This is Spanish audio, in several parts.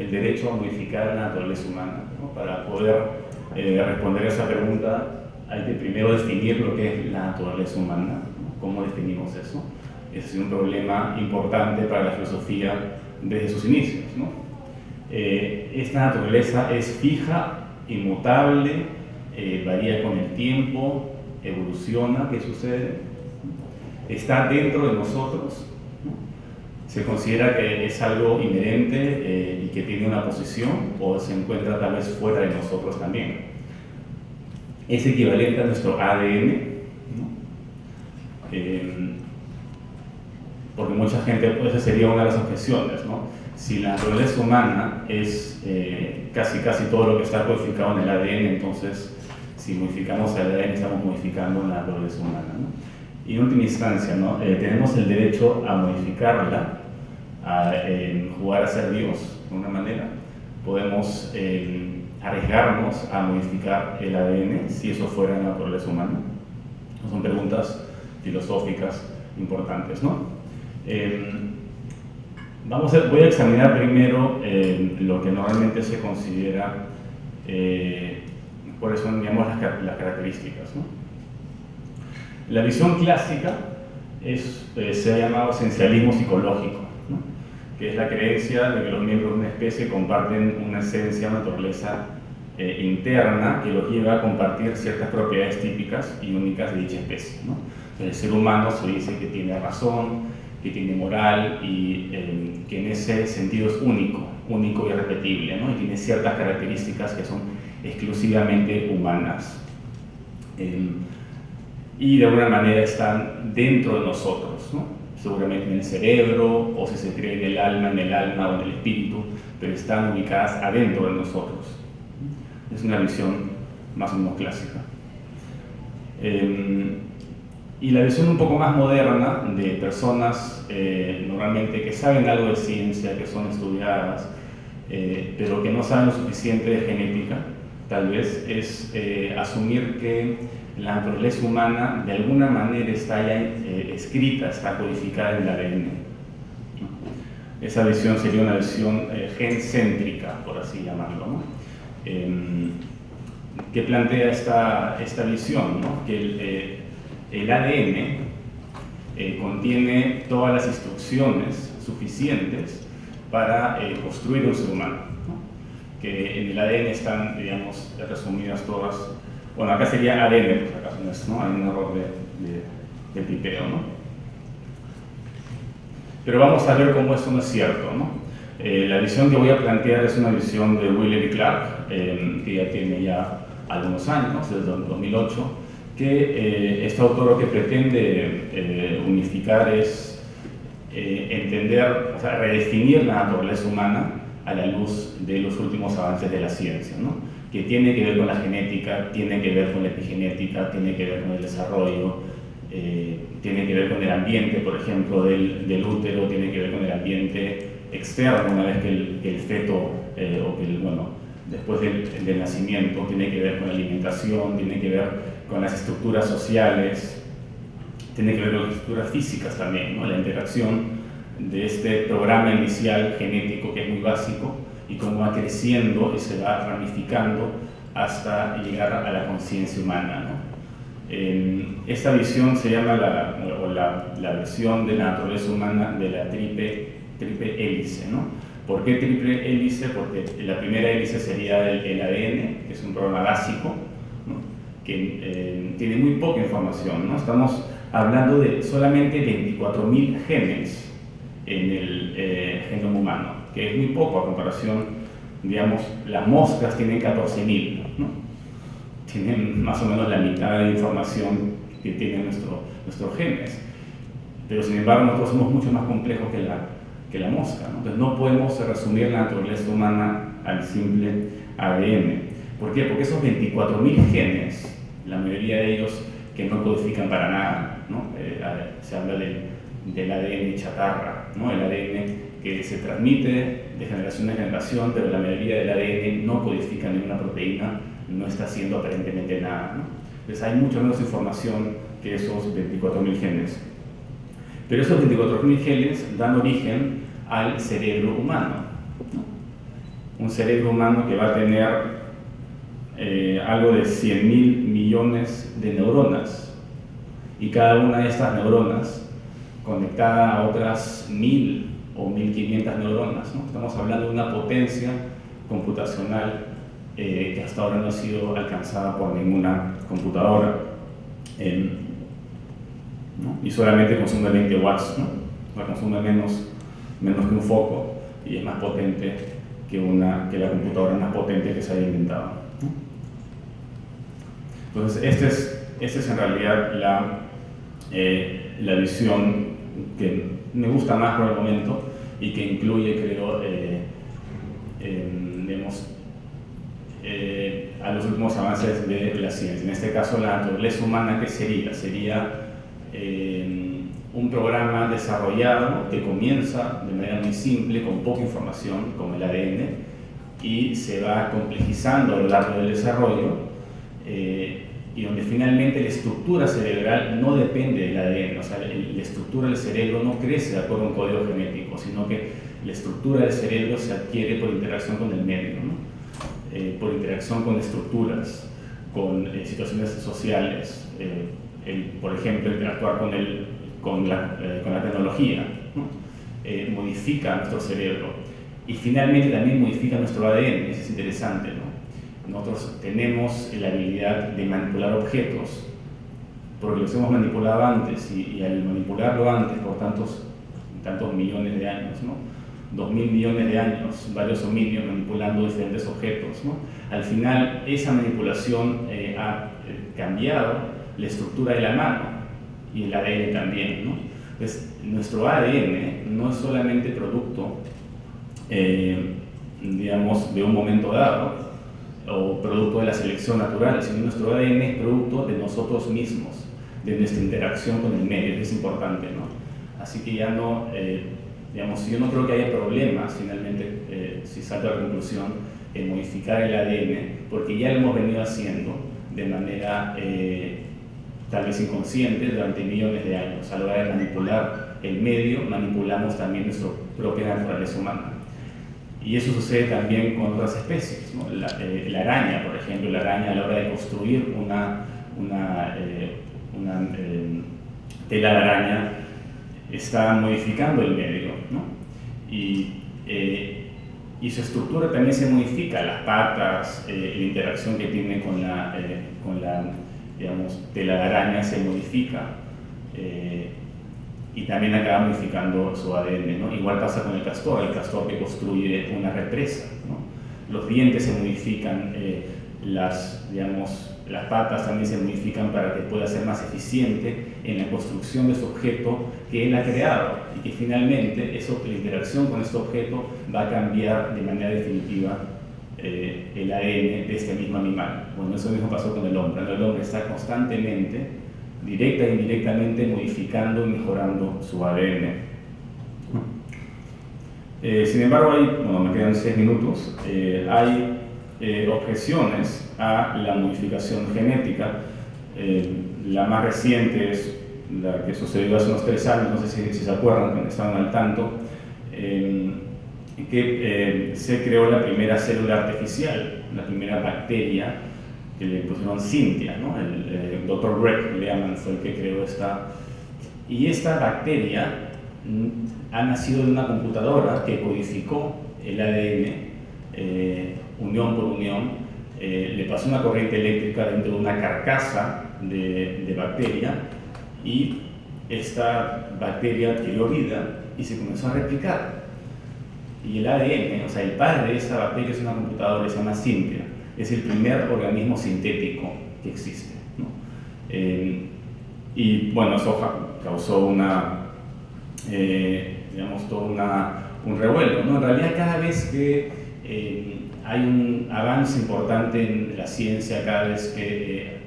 el derecho a modificar la naturaleza humana, ¿no? Para poder responder a esa pregunta hay que primero definir lo que es la naturaleza humana, ¿no? ¿Cómo definimos eso? Ese es un problema importante para la filosofía desde sus inicios, ¿no? Esta naturaleza es fija, inmutable, varía con el tiempo, evoluciona. ¿Qué sucede? Está dentro de nosotros, ¿no? Se considera que es algo inherente y que tiene una posición, o se encuentra tal vez fuera de nosotros también. Es equivalente a nuestro ADN, ¿no? Porque mucha gente, pues esa sería una de las objeciones, ¿no? Si la naturaleza humana es casi todo lo que está codificado en el ADN, entonces si modificamos el ADN estamos modificando la naturaleza humana, ¿no? Y en última instancia, ¿no? Tenemos el derecho a modificarla, a jugar a ser Dios de una manera. Podemos arriesgarnos a modificar el ADN si eso fuera la naturaleza humana. Son preguntas filosóficas importantes, ¿no? Voy a examinar primero lo que normalmente se considera cuáles son, digamos, las características, ¿no? La visión clásica se ha llamado esencialismo psicológico, ¿no? Que es la creencia de que los miembros de una especie comparten una esencia, una naturaleza interna que los lleva a compartir ciertas propiedades típicas y únicas de dicha especie, ¿no? El ser humano se dice que tiene razón, que tiene moral y que en ese sentido es único y irrepetible, ¿no? Y tiene ciertas características que son exclusivamente humanas. Y de alguna manera están dentro de nosotros, ¿no? Seguramente en el cerebro, o si se cree en el alma o en el espíritu, pero están ubicadas adentro de nosotros. Es una visión más o menos clásica. Y la visión un poco más moderna de personas normalmente que saben algo de ciencia, que son estudiadas, pero que no saben lo suficiente de genética, tal vez, es asumir que la naturaleza humana de alguna manera está ya escrita, está codificada en el ADN. Esa visión sería una visión gencéntrica, por así llamarlo, ¿no? Que plantea esta visión, ¿no? Que el ADN contiene todas las instrucciones suficientes para construir un ser humano, ¿no? Que en el ADN están, digamos, resumidas todas. Bueno, acá sería ADN, por acaso, ¿no? Hay un error de tipeo, ¿no? Pero vamos a ver cómo eso no es cierto, ¿no? La visión que voy a plantear es una visión de Wheeler y Clark, que ya tiene ya algunos años, desde 2008, que este autor lo que pretende unificar es entender, o sea, redefinir la naturaleza humana a la luz de los últimos avances de la ciencia, ¿no? Que tiene que ver con la genética, tiene que ver con la epigenética, tiene que ver con el desarrollo, tiene que ver con el ambiente, por ejemplo, del útero, tiene que ver con el ambiente externo, una vez que el feto, después del nacimiento, tiene que ver con la alimentación, tiene que ver con las estructuras sociales, tiene que ver con las estructuras físicas también, ¿no? La interacción de este programa inicial genético que es muy básico y cómo va creciendo y se va ramificando hasta llegar a la conciencia humana, ¿no? Esta visión se llama la versión de la naturaleza humana de la triple hélice, ¿no? ¿Por qué triple hélice? Porque la primera hélice sería el ADN, que es un programa básico, ¿no? Que tiene muy poca información, ¿no? Estamos hablando de solamente 24.000 genes en el genoma humano, que es muy poco a comparación, digamos, las moscas tienen 14.000, ¿no? Tienen más o menos la mitad de información que tienen nuestros genes, pero sin embargo nosotros somos mucho más complejos que la mosca, ¿no? Entonces no podemos resumir la naturaleza humana al simple ADN. ¿Por qué? Porque esos 24.000 genes, la mayoría de ellos que no codifican para nada, ¿no? Se habla del ADN chatarra, ¿no? El ADN que se transmite de generación en generación, pero la mayoría del ADN no codifica ninguna proteína, no está haciendo aparentemente nada, ¿no? Entonces hay mucha menos información que esos 24.000 genes. Pero esos 24.000 genes dan origen al cerebro humano, ¿no? un cerebro humano que va a tener algo de 100.000 millones de neuronas, y cada una de estas neuronas conectada a otras 1.000 o 1.500 neuronas, ¿no? Estamos hablando de una potencia computacional que hasta ahora no ha sido alcanzada por ninguna computadora, ¿no? Y solamente consume 20 watts, ¿no? O sea, consume menos que un foco, y es más potente que la computadora más potente que se haya inventado, ¿no? Entonces, esta es en realidad la visión que me gusta más por el momento y que incluye, creo, a los últimos avances de la ciencia. En este caso, la naturaleza humana, ¿qué sería? Sería un programa desarrollado que comienza de manera muy simple, con poca información, como el ADN, y se va complejizando a lo largo del desarrollo, y donde finalmente la estructura cerebral no depende del ADN, o sea, la estructura del cerebro no crece de acuerdo a un código genético, sino que la estructura del cerebro se adquiere por interacción con el medio, ¿no? Por interacción con estructuras, con situaciones sociales, por ejemplo, interactuar con la tecnología, ¿no? Modifica nuestro cerebro, y finalmente también modifica nuestro ADN. Eso es interesante, ¿no? Nosotros tenemos la habilidad de manipular objetos porque los hemos manipulado antes, y al manipularlo antes por tantos millones de años, ¿no? 2.000 millones de años, varios homínidos manipulando diferentes objetos, ¿no? Al final, esa manipulación ha cambiado la estructura de la mano y el ADN también, ¿no? Entonces, nuestro ADN no es solamente producto, digamos, de un momento dado, o producto de la selección natural, sino nuestro ADN es producto de nosotros mismos, de nuestra interacción con el medio. Eso es importante, ¿no? Así que ya no, digamos, yo no creo que haya problemas, finalmente, si salto a la conclusión, en modificar el ADN, porque ya lo hemos venido haciendo de manera tal vez inconsciente durante millones de años. A la hora de manipular el medio, manipulamos también nuestra propia naturaleza humana. Y eso sucede también con otras especies, ¿no? La araña, por ejemplo, la araña a la hora de construir una tela de araña está modificando el medio, ¿no? Y su estructura también se modifica, las patas, la interacción que tiene con la digamos, tela de araña se modifica, y también acaba modificando su ADN, ¿no? Igual pasa con el castor que construye una represa, ¿no? Los dientes se modifican, las patas también se modifican para que pueda ser más eficiente en la construcción de ese objeto que él ha creado, y que finalmente la interacción con este objeto va a cambiar de manera definitiva el ADN de este mismo animal. Bueno, eso mismo pasó con el hombre. El hombre está constantemente, directa e indirectamente, modificando y mejorando su ADN. Sin embargo, me quedan 6 minutos, hay objeciones a la modificación genética. La más reciente es la que sucedió hace unos 3 años, no sé si se acuerdan, que estaban al tanto, que se creó la primera célula artificial, la primera bacteria, que le pusieron Cynthia, ¿no? El Dr. Greg, le llaman, fue el que creó esta. Y esta bacteria ha nacido de una computadora que codificó el ADN, unión por unión, le pasó una corriente eléctrica dentro de una carcasa de bacteria, y esta bacteria adquirió vida y se comenzó a replicar. Y el ADN, o sea, el padre de esa bacteria es una computadora, se llama Cynthia. Es el primer organismo sintético que existe, ¿no? Y bueno, eso causó todo un revuelo, ¿no? En realidad, cada vez que hay un avance importante en la ciencia, cada vez que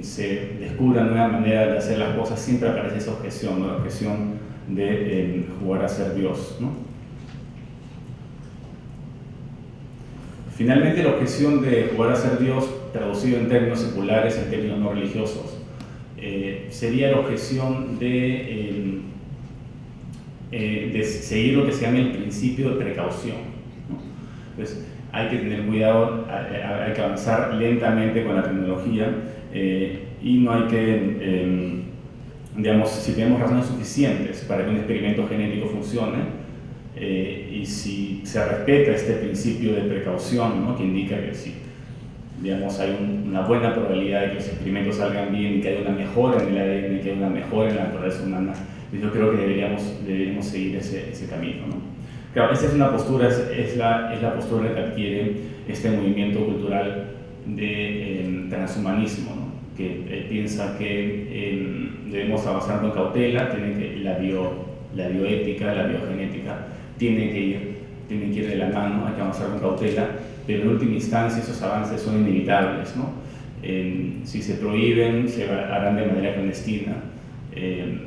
se descubre una nueva manera de hacer las cosas, siempre aparece esa objeción, ¿no? La objeción de jugar a ser Dios, ¿no? Finalmente, la objeción de jugar a ser Dios, traducido en términos seculares, en términos no religiosos, sería la objeción de seguir lo que se llama el principio de precaución, ¿no? Entonces, hay que tener cuidado, hay que avanzar lentamente con la tecnología y no hay que, digamos, si tenemos razones suficientes para que un experimento genético funcione, y si se respeta este principio de precaución, ¿no? Que indica que si, digamos, hay una buena probabilidad de que los experimentos salgan bien y que haya una mejora en el ADN, que haya una mejora en la naturaleza humana, yo creo que deberíamos seguir ese camino, ¿no? Claro, esta es una postura, es la postura que adquiere este movimiento cultural de transhumanismo, ¿no? Que piensa que debemos avanzar con cautela, la bioética, la biogenética, tienen que ir de la mano, hay que avanzar con cautela, pero en última instancia esos avances son inevitables, ¿no? Si se prohíben, se harán de manera clandestina.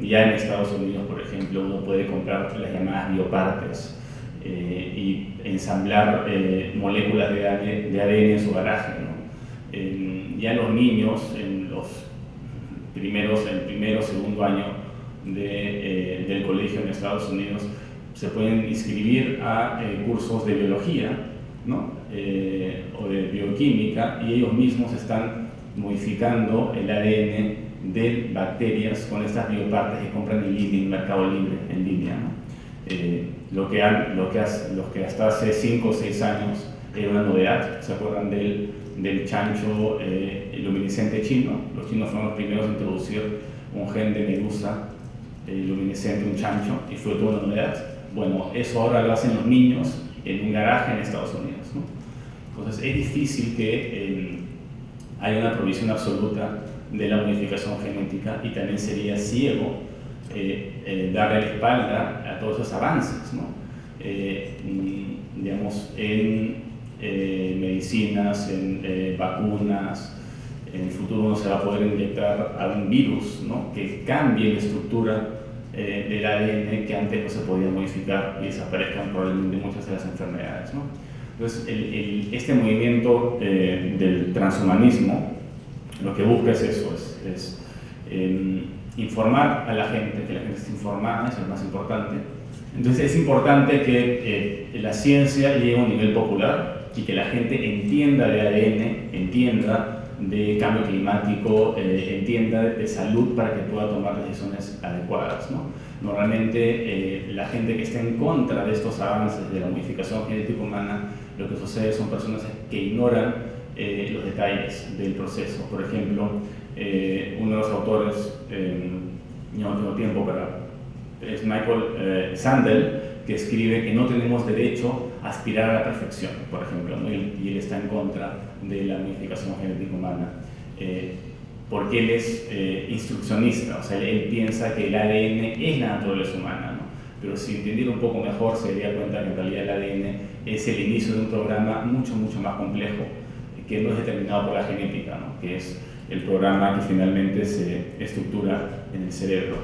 Ya en Estados Unidos, por ejemplo, uno puede comprar las llamadas biopartes y ensamblar moléculas de ADN en su garaje, ¿no? Ya los niños, en el primero o segundo año del colegio en Estados Unidos, se pueden inscribir a cursos de biología, ¿no? O de bioquímica, y ellos mismos están modificando el ADN de bacterias con estas biopartes que compran en línea, en Mercado Libre, en línea, ¿no? Lo que hasta hace 5 o 6 años era una novedad. ¿Se acuerdan del chancho luminiscente chino? Los chinos fueron los primeros en introducir un gen de medusa luminiscente, un chancho, y fue toda una novedad. Bueno, eso ahora lo hacen los niños en un garaje en Estados Unidos, ¿no? Entonces es difícil que haya una provisión absoluta de la modificación genética, y también sería ciego darle la espalda a todos esos avances, ¿no? Digamos, en medicinas, en vacunas. En el futuro no se va a poder inyectar algún virus, ¿no? Que cambie la estructura del ADN, que antes no se podía modificar, y desaparezcan probablemente muchas de las enfermedades, ¿no? Entonces, este movimiento del transhumanismo lo que busca es eso, es informar a la gente, que la gente esté informada, eso es lo más importante. Entonces es importante que la ciencia llegue a un nivel popular y que la gente entienda de ADN, entienda de cambio climático, entienda de salud, para que pueda tomar decisiones adecuadas, ¿no? Normalmente la gente que está en contra de estos avances de la modificación genética humana, lo que sucede son personas que ignoran los detalles del proceso. Por ejemplo, uno de los autores, no tengo tiempo es Michael Sandel, que escribe que no tenemos derecho a aspirar a la perfección, por ejemplo, ¿no? Y él está en contra de la modificación genética humana, porque él es instruccionista, o sea, él piensa que el ADN es la naturaleza humana, ¿no? Pero si entendiera un poco mejor, se daría cuenta que en realidad el ADN es el inicio de un programa mucho más complejo, que no es determinado por la genética, ¿no? Que es el programa que finalmente se estructura en el cerebro.